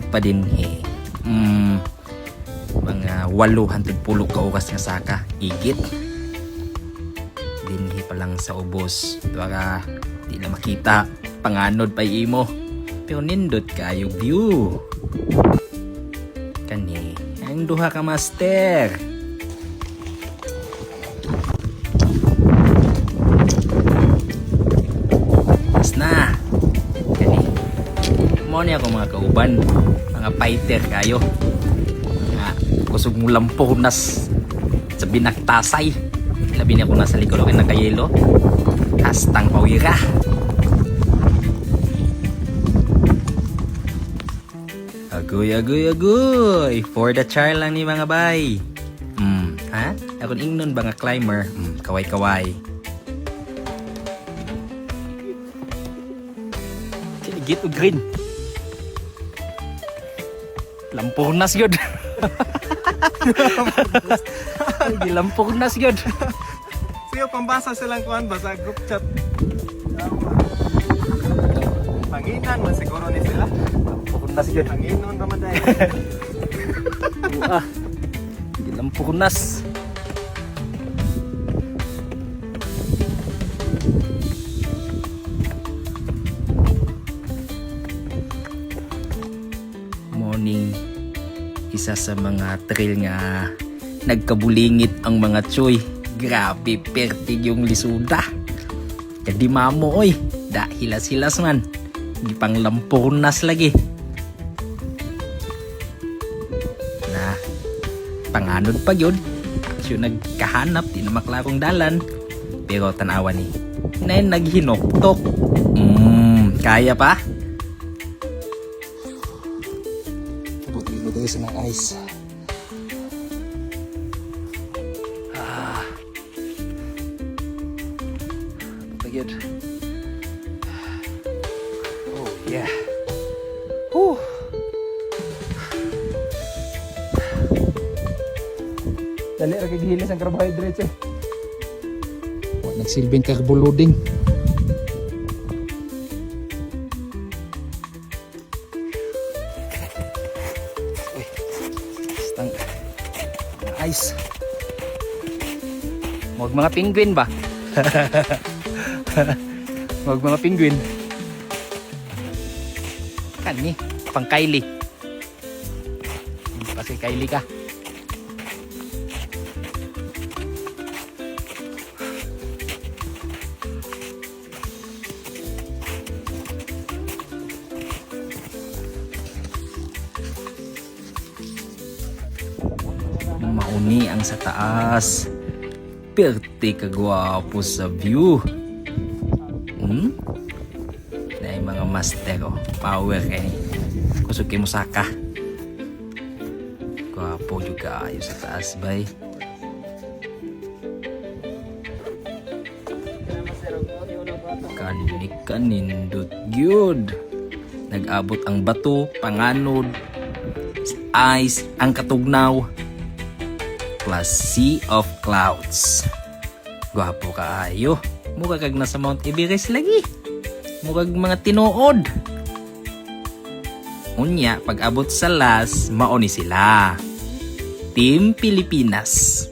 pa din mga 810 ka oras nga saka igit dinhi pa lang sa ubos para di na makita panganod pa imo pero nindot kayo view kani ang duha ka master. Mas na kani mo ni ako mga kauban mga fighter kayo nga kusog mo lamponas sa binaktasay labi niya kung nasa likod ako nakayelo hastang pawira. Agoy for the char lang ni mga bay. Ha? Akong ingnon ba nga climber? Kaway Kinigit o green Lampunas yun. Lampunas yun. Siyo pambasa silang kuhan ba sa group chat. Panginan man siguro ni sila. Lampunas yun. Panginon naman dahil. Lampunas. Morning. Isa sa mga trail nga nagkabulingit ang mga tsoy. Grabe pertig yung lisuda. Jadi mamo oy. Da hilas-hilas man. Di pang lampunas lagi. Na panganod pa yun. Siya nagkahanap di na maklarong dalan. Pero tanawa ni na naghinoktok. Kaya pa? Buti sa ng ice. Good. Oh yeah. Whew. Dali ra kay gihilis ang carbohydrates eh. Nagsilbing carbo loading. Uy. Stang ice. Huwag mga penguin ba? Huwag mga penguin. Kani, pang Kylie. Kasi Kylie ka. Mauni ang sa taas. Perte kagwapo sa view. Na yung mga master power kusog kay Musaka. Gwapo juga ayo sa taas bay. Kanindot gyud. Nag-abot ang bato, panganod, ice, ang katugnaw. Plus sea of clouds. Gwapo kaayo. Mukha kag nasa Mount Everest lagi. Mukha kag mga tinuod. Unya, pag abot sa last, maoni sila. Team Pilipinas.